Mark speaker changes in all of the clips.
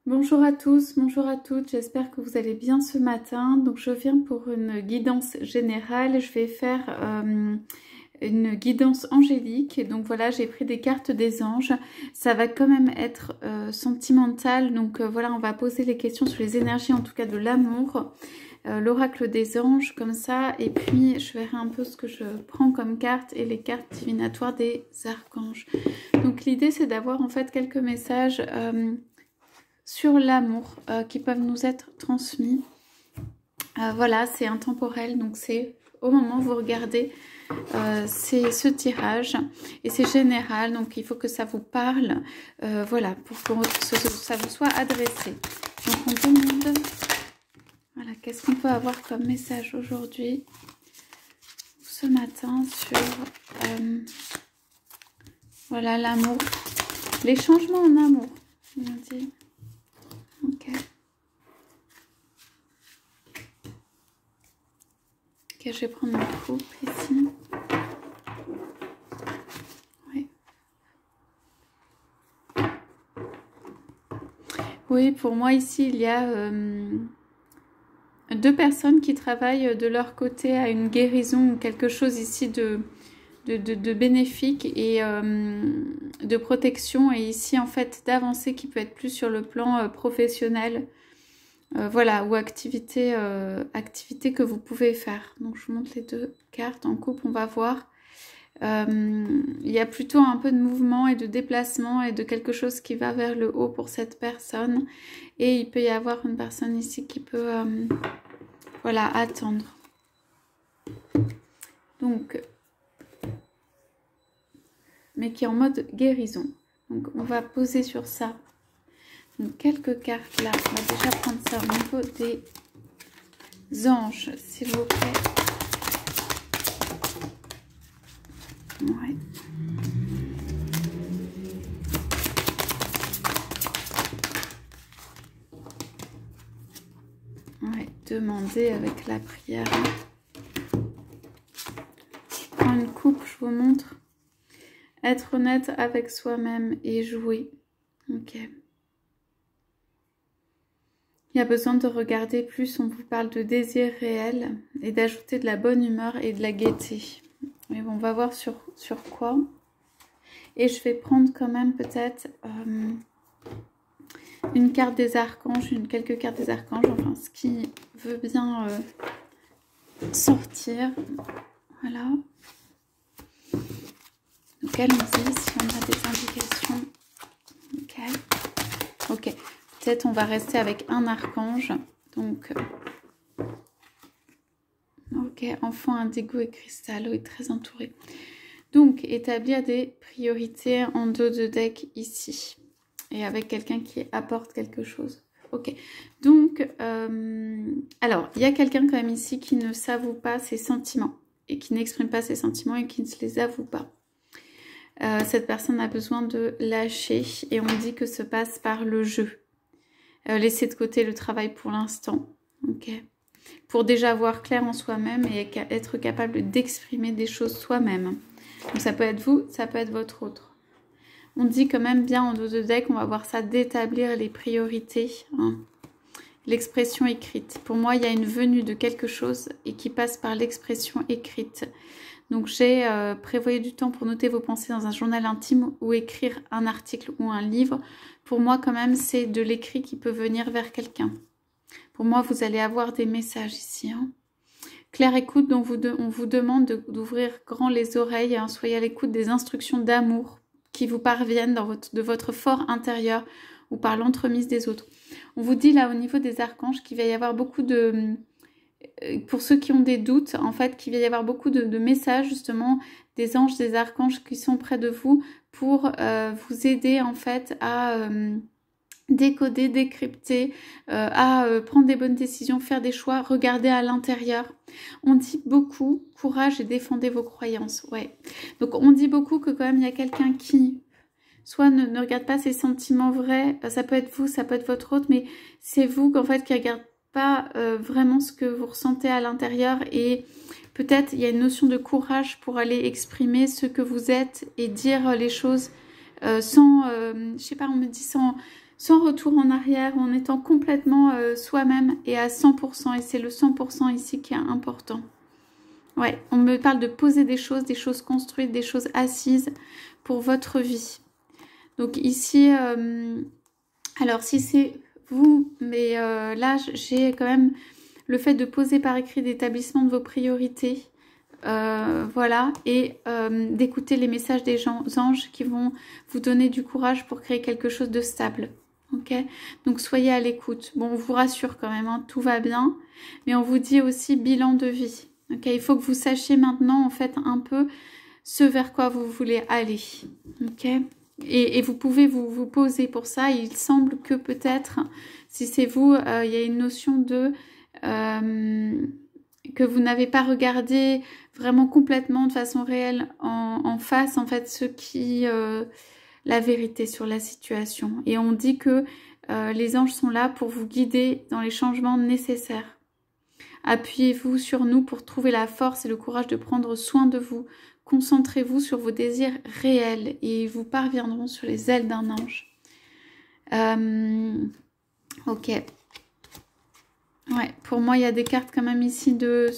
Speaker 1: Bonjour à tous, bonjour à toutes, j'espère que vous allez bien ce matin. Donc je viens pour une guidance générale, je vais faire une guidance angélique. Et donc voilà, j'ai pris des cartes des anges, ça va quand même être sentimental. Donc voilà, on va poser les questions sur les énergies, en tout cas de l'amour. L'oracle des anges comme ça, et puis je verrai un peu ce que je prends comme carte et les cartes divinatoires des archanges. Donc l'idée c'est d'avoir en fait quelques messages sur l'amour qui peuvent nous être transmis. Voilà, c'est intemporel, donc c'est au moment où vous regardez c'est ce tirage et c'est général, donc il faut que ça vous parle, voilà, pour que ça vous soit adressé. Donc on demande, voilà, qu'est-ce qu'on peut avoir comme message aujourd'hui, ce matin, sur voilà, l'amour, les changements en amour, on dit. Ok. Ok, je vais prendre une coupe ici. Oui. Oui, pour moi ici, il y a deux personnes qui travaillent de leur côté à une guérison ou quelque chose ici de bénéfique et de protection. Et ici, en fait, d'avancée qui peut être plus sur le plan professionnel. Voilà, ou activité que vous pouvez faire. Donc je vous montre les deux cartes en couple, on va voir. Il y a plutôt un peu de mouvement et de déplacement et de quelque chose qui va vers le haut pour cette personne. Et il peut y avoir une personne ici qui peut voilà, attendre. Donc, mais qui est en mode guérison. Donc on va poser sur ça. Donc, quelques cartes là. On va déjà prendre ça au niveau des anges, s'il vous plaît. Ouais. Ouais, demandez avec la prière. Je prends une coupe, je vous montre. Être honnête avec soi-même et jouer. Ok. Il y a besoin de regarder plus, on vous parle de désir réel et d'ajouter de la bonne humeur et de la gaieté. Mais bon, on va voir sur quoi. Et je vais prendre quand même peut-être une carte des archanges, quelques cartes des archanges, enfin ce qui veut bien sortir. Voilà. Donc allons-y si on a des indications. Ok. Ok. Peut-être on va rester avec un archange. Donc, ok, enfant indigo et cristal, oui, très entouré. Donc, établir des priorités en dos de deck ici. Et avec quelqu'un qui apporte quelque chose. Ok. Donc, alors, il y a quelqu'un quand même ici qui ne s'avoue pas ses sentiments. Et qui n'exprime pas ses sentiments et qui ne se les avoue pas. Cette personne a besoin de lâcher. Et on dit que se passe par le jeu. Laisser de côté le travail pour l'instant. Ok. Pour déjà voir clair en soi-même et être capable d'exprimer des choses soi-même. Donc ça peut être vous, ça peut être votre autre. On dit quand même bien en dos de deck, on va voir ça, d'établir les priorités. Hein. L'expression écrite. Pour moi, il y a une venue de quelque chose et qui passe par l'expression écrite. Donc j'ai prévoyé du temps pour noter vos pensées dans un journal intime ou écrire un article ou un livre. Pour moi, quand même, c'est de l'écrit qui peut venir vers quelqu'un. Pour moi, vous allez avoir des messages ici. Hein. Claire écoute, dont on vous demande d'ouvrir grand les oreilles. Hein. Soyez à l'écoute des instructions d'amour qui vous parviennent de votre fort intérieur ou par l'entremise des autres. On vous dit là au niveau des archanges qu'il va y avoir beaucoup de... Pour ceux qui ont des doutes, en fait, qu'il va y avoir beaucoup de messages justement des anges, des archanges qui sont près de vous pour vous aider en fait à décoder, décrypter, à prendre des bonnes décisions, faire des choix, regarder à l'intérieur. On dit beaucoup courage et défendez vos croyances. Ouais. Donc on dit beaucoup que quand même il y a quelqu'un qui soit ne regarde pas ses sentiments vrais, ça peut être vous, ça peut être votre autre, mais c'est vous qu'en fait qui regarde pas vraiment ce que vous ressentez à l'intérieur et peut-être il y a une notion de courage pour aller exprimer ce que vous êtes et dire les choses sans, je sais pas, on me dit sans retour en arrière, en étant complètement soi-même et à 100%. Et c'est le 100% ici qui est important. Ouais, on me parle de poser des choses construites, des choses assises pour votre vie. Donc ici, alors si c'est vous, mais là j'ai quand même le fait de poser par écrit l'établissement de vos priorités. Voilà, et d'écouter les messages des anges qui vont vous donner du courage pour créer quelque chose de stable. Ok, donc soyez à l'écoute. Bon, on vous rassure quand même, hein, tout va bien, mais on vous dit aussi bilan de vie. Ok, il faut que vous sachiez maintenant en fait un peu ce vers quoi vous voulez aller. Ok, et vous pouvez vous poser pour ça. Il semble que peut-être, si c'est vous, il y a une notion de que vous n'avez pas regardé vraiment complètement de façon réelle en face, en fait, ce qui la vérité sur la situation. Et on dit que les anges sont là pour vous guider dans les changements nécessaires. Appuyez-vous sur nous pour trouver la force et le courage de prendre soin de vous. Concentrez-vous sur vos désirs réels et ils vous parviendront sur les ailes d'un ange. Ok. Ouais, pour moi, il y a des cartes quand même ici de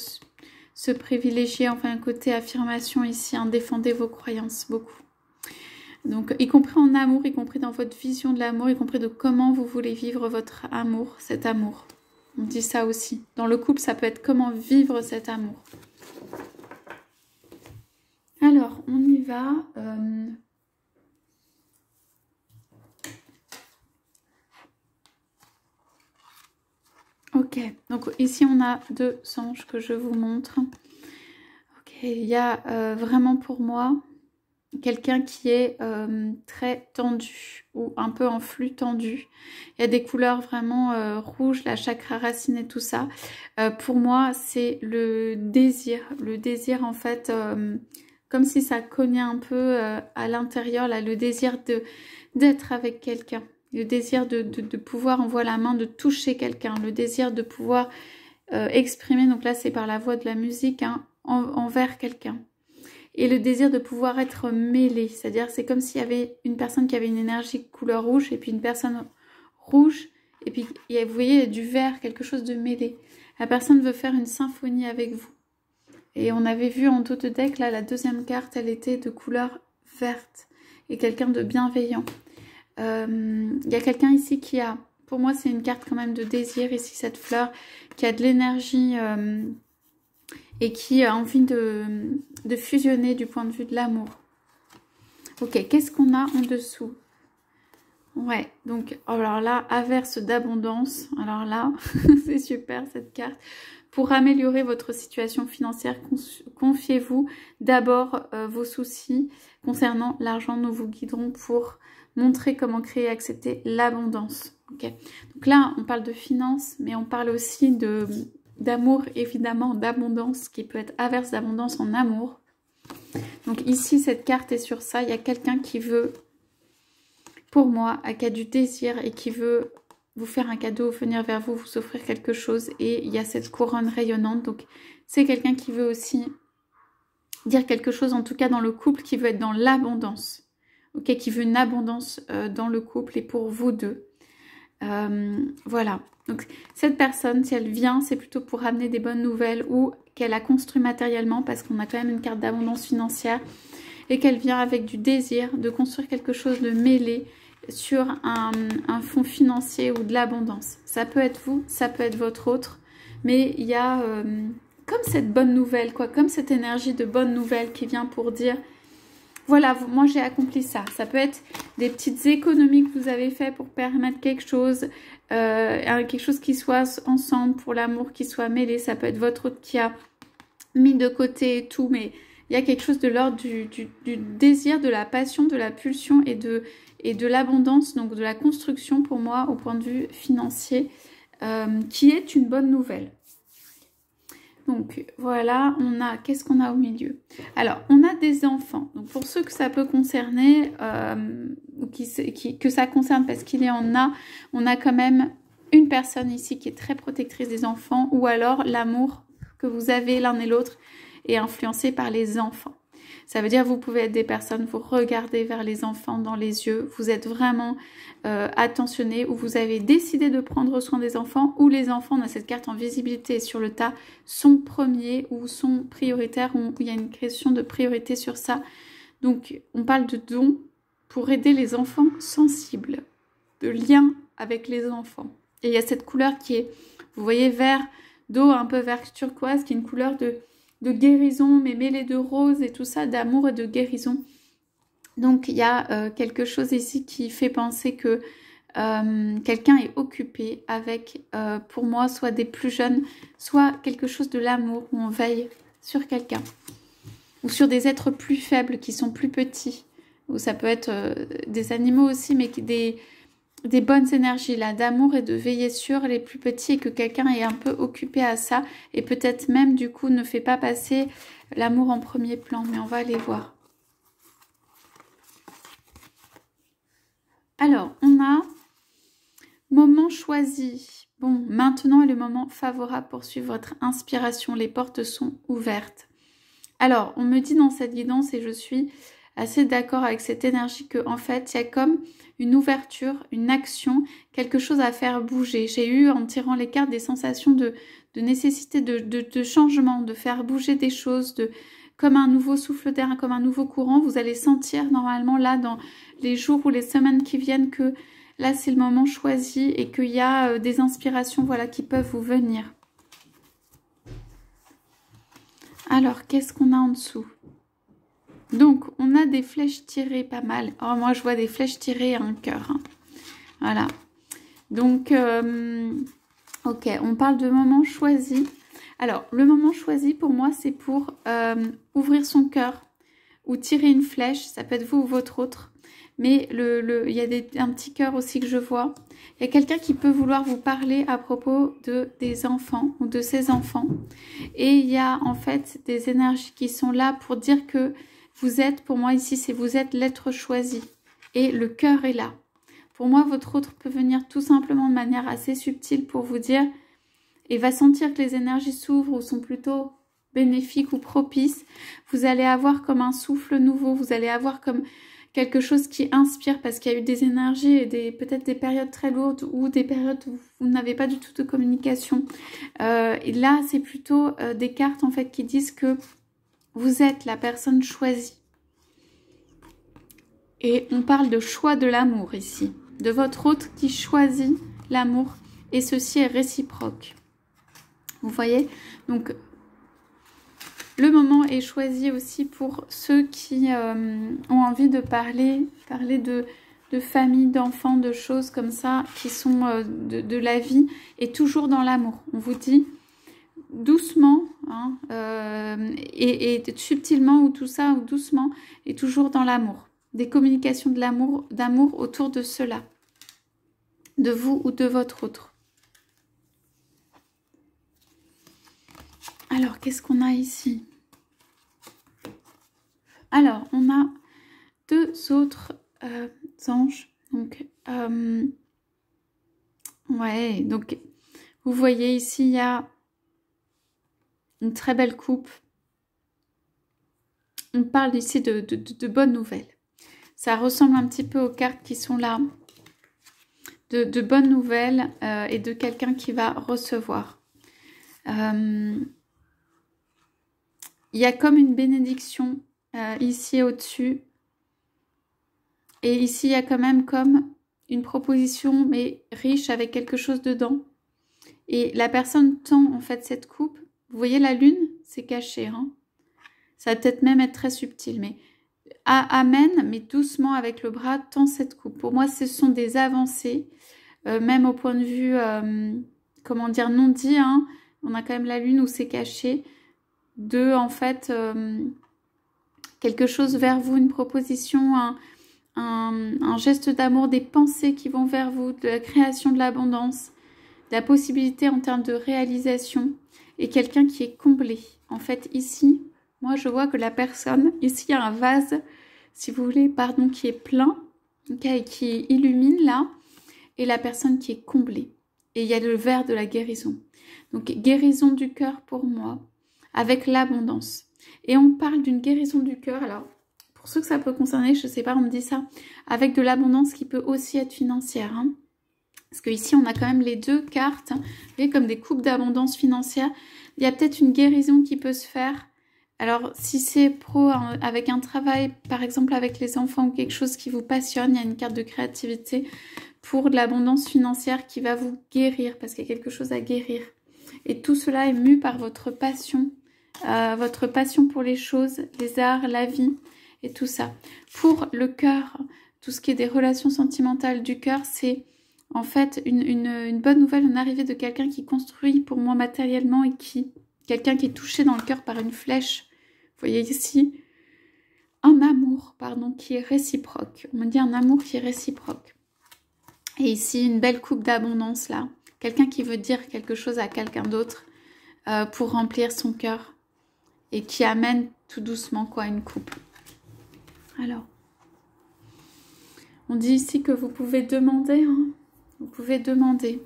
Speaker 1: se privilégier, enfin un côté affirmation ici, hein, défendez vos croyances beaucoup. Donc, y compris en amour, y compris dans votre vision de l'amour, y compris de comment vous voulez vivre votre amour, cet amour. On dit ça aussi. Dans le couple, ça peut être comment vivre cet amour. Alors, on y va. Ok, donc ici on a deux anges que je vous montre. Ok, il y a vraiment pour moi quelqu'un qui est très tendu ou un peu en flux tendu. Il y a des couleurs vraiment rouges, la chakra racine et tout ça. Pour moi, c'est le désir. Le désir en fait, comme si ça cognait un peu à l'intérieur, là, le désir d'être avec quelqu'un. Le désir de pouvoir envoyer la main, de toucher quelqu'un. Le désir de pouvoir exprimer, donc là c'est par la voix de la musique, hein, envers quelqu'un. Et le désir de pouvoir être mêlé. C'est-à-dire c'est comme s'il y avait une personne qui avait une énergie couleur rouge et puis une personne rouge. Et puis vous voyez du vert, quelque chose de mêlé. La personne veut faire une symphonie avec vous. Et on avait vu en dos de deck, là la deuxième carte, elle était de couleur verte. Et quelqu'un de bienveillant. Il y a quelqu'un ici qui a, pour moi c'est une carte quand même de désir ici, cette fleur, qui a de l'énergie et qui a envie de fusionner du point de vue de l'amour. Ok, qu'est-ce qu'on a en dessous? Ouais, donc alors là, averse d'abondance, alors là, c'est super cette carte. Pour améliorer votre situation financière, confiez-vous d'abord vos soucis concernant l'argent. Nous vous guiderons pour montrer comment créer et accepter l'abondance. Okay. Donc là, on parle de finances, mais on parle aussi d'amour, évidemment, d'abondance, qui peut être averse d'abondance en amour. Donc ici, cette carte est sur ça. Il y a quelqu'un qui veut, pour moi, qui a du désir et qui veut vous faire un cadeau, venir vers vous, vous offrir quelque chose. Et il y a cette couronne rayonnante. Donc c'est quelqu'un qui veut aussi dire quelque chose, en tout cas dans le couple, qui veut être dans l'abondance. Ok, qui veut une abondance dans le couple et pour vous deux. Voilà. Donc cette personne, si elle vient, c'est plutôt pour amener des bonnes nouvelles ou qu'elle a construit matériellement, parce qu'on a quand même une carte d'abondance financière, et qu'elle vient avec du désir de construire quelque chose de mêlé sur un fonds financier ou de l'abondance. Ça peut être vous, ça peut être votre autre, mais il y a comme cette bonne nouvelle, quoi, comme cette énergie de bonne nouvelle qui vient pour dire voilà, moi j'ai accompli ça. Ça peut être des petites économies que vous avez fait pour permettre quelque chose qui soit ensemble pour l'amour, qui soit mêlé. Ça peut être votre autre qui a mis de côté et tout, mais il y a quelque chose de l'ordre du désir, de la passion, de la pulsion et de l'abondance, donc de la construction pour moi au point de vue financier, qui est une bonne nouvelle. Donc voilà, qu'est-ce qu'on a au milieu? Alors, on a des enfants. Donc pour ceux que ça peut concerner, que ça concerne parce qu'il y en a, on a quand même une personne ici qui est très protectrice des enfants, ou alors l'amour que vous avez l'un et l'autre est influencé par les enfants. Ça veut dire vous pouvez être des personnes, vous regardez vers les enfants dans les yeux, vous êtes vraiment attentionné, ou vous avez décidé de prendre soin des enfants, ou les enfants, on a cette carte en visibilité sur le tas, sont premiers ou sont prioritaires, ou il y a une question de priorité sur ça. Donc on parle de dons pour aider les enfants sensibles, de lien avec les enfants. Et il y a cette couleur qui est, vous voyez, vert d'eau, un peu vert turquoise, qui est une couleur de guérison, mais mêlée de rose et tout ça, d'amour et de guérison. Donc il y a quelque chose ici qui fait penser que quelqu'un est occupé avec, pour moi, soit des plus jeunes, soit quelque chose de l'amour, où on veille sur quelqu'un. Ou sur des êtres plus faibles, qui sont plus petits. Ou ça peut être des animaux aussi, mais des bonnes énergies là, d'amour et de veiller sur les plus petits, et que quelqu'un est un peu occupé à ça. Et peut-être même, du coup, ne fait pas passer l'amour en premier plan. Mais on va aller voir. Alors, on a moment choisi. Bon, maintenant est le moment favorable pour suivre votre inspiration. Les portes sont ouvertes. Alors, on me dit dans cette guidance, et je suis assez d'accord avec cette énergie, que en fait, il y a comme une ouverture, une action, quelque chose à faire bouger. J'ai eu, en tirant les cartes, des sensations de nécessité de changement, de faire bouger des choses, comme un nouveau souffle d'air, comme un nouveau courant. Vous allez sentir normalement là, dans les jours ou les semaines qui viennent, que là, c'est le moment choisi et qu'il y a des inspirations, voilà, qui peuvent vous venir. Alors, qu'est-ce qu'on a en dessous? Donc, on a des flèches tirées, pas mal. Oh, moi, je vois des flèches tirées à un cœur. Hein. Voilà. Donc, ok, on parle de moment choisi. Alors, le moment choisi, pour moi, c'est pour ouvrir son cœur ou tirer une flèche. Ça peut être vous ou votre autre. Mais il y a un petit cœur aussi que je vois. Il y a quelqu'un qui peut vouloir vous parler à propos des enfants ou de ses enfants. Et il y a en fait des énergies qui sont là pour dire que vous êtes, pour moi ici, c'est vous êtes l'être choisi. Et le cœur est là. Pour moi, votre autre peut venir tout simplement de manière assez subtile pour vous dire, et va sentir que les énergies s'ouvrent ou sont plutôt bénéfiques ou propices. Vous allez avoir comme un souffle nouveau, vous allez avoir comme quelque chose qui inspire, parce qu'il y a eu des énergies et peut-être des périodes très lourdes, ou des périodes où vous n'avez pas du tout de communication. Et là, c'est plutôt des cartes en fait qui disent que vous êtes la personne choisie. Et on parle de choix de l'amour ici. De votre autre qui choisit l'amour. Et ceci est réciproque. Vous voyez? Donc, le moment est choisi aussi pour ceux qui ont envie de parler de famille, d'enfants, de choses comme ça, qui sont de la vie, et toujours dans l'amour. On vous dit doucement, hein, et subtilement, ou tout ça, ou doucement, et toujours dans l'amour. Des communications d'amour autour de cela, de vous ou de votre autre. Alors, qu'est-ce qu'on a ici? Alors, on a deux autres anges. Donc, ouais, donc, vous voyez ici, il y a une très belle coupe. On parle ici de bonnes nouvelles. Ça ressemble un petit peu aux cartes qui sont là. De bonnes nouvelles et de quelqu'un qui va recevoir. Il y a comme une bénédiction ici au-dessus. Et ici, il y a quand même comme une proposition, mais riche, avec quelque chose dedans. Et la personne tend en fait cette coupe. Vous voyez la lune? C'est caché. Hein, ça va peut-être même être très subtil, mais amène, mais doucement avec le bras, tend cette coupe. Pour moi, ce sont des avancées, même au point de vue, comment dire, non dit. Hein, on a quand même la lune où c'est caché. De, en fait, quelque chose vers vous, une proposition, un geste d'amour, des pensées qui vont vers vous, de la création de l'abondance, de la possibilité en termes de réalisation, et quelqu'un qui est comblé. En fait, ici, moi, je vois que la personne, ici, il y a un vase, si vous voulez, pardon, qui est plein, okay, qui illumine là, et la personne qui est comblée. Et il y a le verre de la guérison. Donc, guérison du cœur pour moi, avec l'abondance. Et on parle d'une guérison du cœur. Alors, pour ceux que ça peut concerner, je ne sais pas, on me dit ça, avec de l'abondance qui peut aussi être financière. Hein. Parce qu'ici, on a quand même les deux cartes, vous voyez, comme des coupes d'abondance financière. Il y a peut-être une guérison qui peut se faire. Alors, si c'est pro, avec un travail, par exemple avec les enfants ou quelque chose qui vous passionne, il y a une carte de créativité pour de l'abondance financière qui va vous guérir, parce qu'il y a quelque chose à guérir. Et tout cela est mu par votre passion pour les choses, les arts, la vie et tout ça. Pour le cœur, tout ce qui est des relations sentimentales du cœur, c'est en fait une bonne nouvelle, une arrivée de quelqu'un qui construit pour moi matériellement et quelqu'un qui est touché dans le cœur par une flèche. Vous voyez ici, un amour, pardon, qui est réciproque. On me dit un amour qui est réciproque. Et ici, une belle coupe d'abondance là. Quelqu'un qui veut dire quelque chose à quelqu'un d'autre pour remplir son cœur. Et qui amène tout doucement quoi, une coupe. Alors, on dit ici que vous pouvez demander. Hein, vous pouvez demander.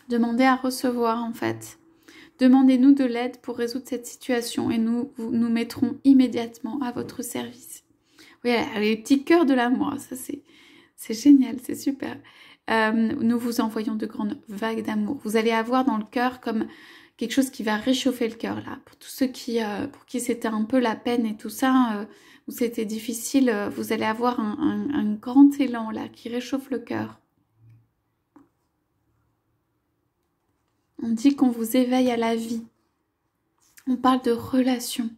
Speaker 1: Demander à recevoir en fait. Demandez-nous de l'aide pour résoudre cette situation et nous mettrons immédiatement à votre service. Oui, les petits cœurs de l'amour, ça c'est génial, c'est super. Nous vous envoyons de grandes vagues d'amour. Vous allez avoir dans le cœur comme quelque chose qui va réchauffer le cœur là. Pour tous ceux pour qui c'était un peu la peine et tout ça, où c'était difficile, vous allez avoir un grand élan là qui réchauffe le cœur. On dit qu'on vous éveille à la vie. On parle de relations.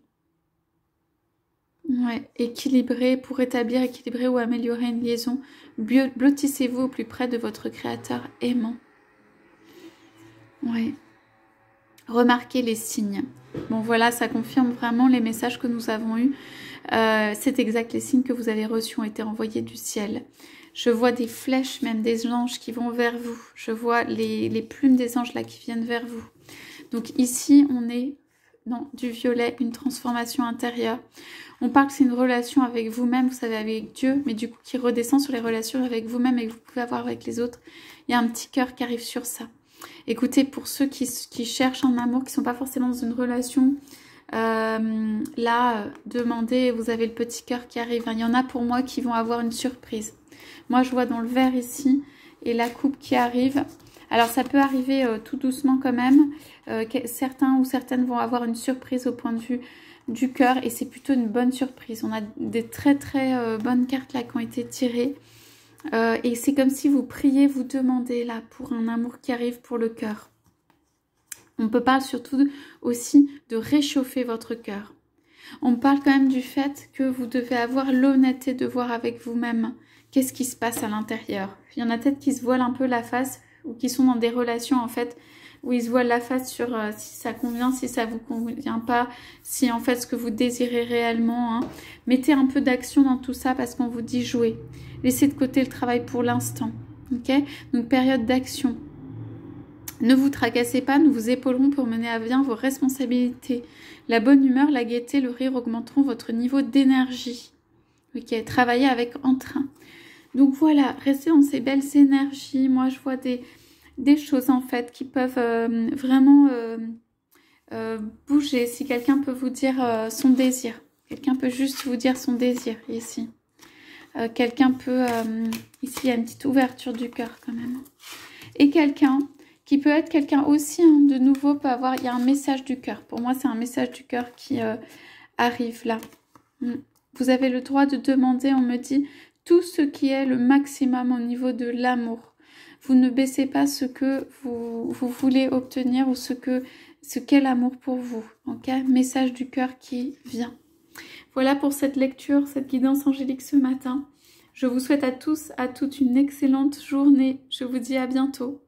Speaker 1: Ouais, équilibrer, pour établir, équilibrer ou améliorer une liaison. Blottissez-vous au plus près de votre créateur aimant. Ouais. Remarquez les signes. Bon voilà, ça confirme vraiment les messages que nous avons eus. C'est exact, les signes que vous avez reçus ont été envoyés du ciel. Je vois des flèches, même des anges qui vont vers vous. Je vois les plumes des anges là qui viennent vers vous. Donc ici, on est dans du violet, une transformation intérieure. On parle que c'est une relation avec vous-même, vous savez, avec Dieu, mais du coup qui redescend sur les relations avec vous-même et que vous pouvez avoir avec les autres. Il y a un petit cœur qui arrive sur ça. Écoutez, pour ceux qui cherchent un amour, qui ne sont pas forcément dans une relation, là, demandez, vous avez le petit cœur qui arrive. Il y en a pour moi qui vont avoir une surprise. Moi, je vois dans le vert ici et la coupe qui arrive. Alors, ça peut arriver tout doucement quand même. Certains ou certaines vont avoir une surprise au point de vue du cœur et c'est plutôt une bonne surprise. On a des très très bonnes cartes là qui ont été tirées. Et c'est comme si vous priez, vous demandez là pour un amour qui arrive pour le cœur. On peut parler surtout aussi de réchauffer votre cœur. On parle quand même du fait que vous devez avoir l'honnêteté de voir avec vous-même qu'est-ce qui se passe à l'intérieur. Il y en a peut-être qui se voilent un peu la face ou qui sont dans des relations en fait où ils se voilent la face sur si ça convient, si ça vous convient pas, si en fait ce que vous désirez réellement. Hein. Mettez un peu d'action dans tout ça parce qu'on vous dit jouer. Laissez de côté le travail pour l'instant. Ok? Donc période d'action. Ne vous tracassez pas, nous vous épaulerons pour mener à bien vos responsabilités. La bonne humeur, la gaieté, le rire augmenteront votre niveau d'énergie. Ok, travaillez avec entrain. Donc voilà, restez dans ces belles énergies. Moi, je vois des choses en fait qui peuvent vraiment bouger. Si quelqu'un peut vous dire son désir. Quelqu'un peut juste vous dire son désir ici. Quelqu'un peut... ici, il y a une petite ouverture du cœur quand même. Et quelqu'un qui peut être quelqu'un aussi, hein, de nouveau, peut avoir... Il y a un message du cœur. Pour moi, c'est un message du cœur qui arrive là. Vous avez le droit de demander, on me dit, tout ce qui est le maximum au niveau de l'amour. Vous ne baissez pas ce que vous voulez obtenir ou ce qu'est l'amour pour vous. Ok? Message du cœur qui vient. Voilà pour cette lecture, cette guidance angélique ce matin. Je vous souhaite à tous, à toutes une excellente journée. Je vous dis à bientôt.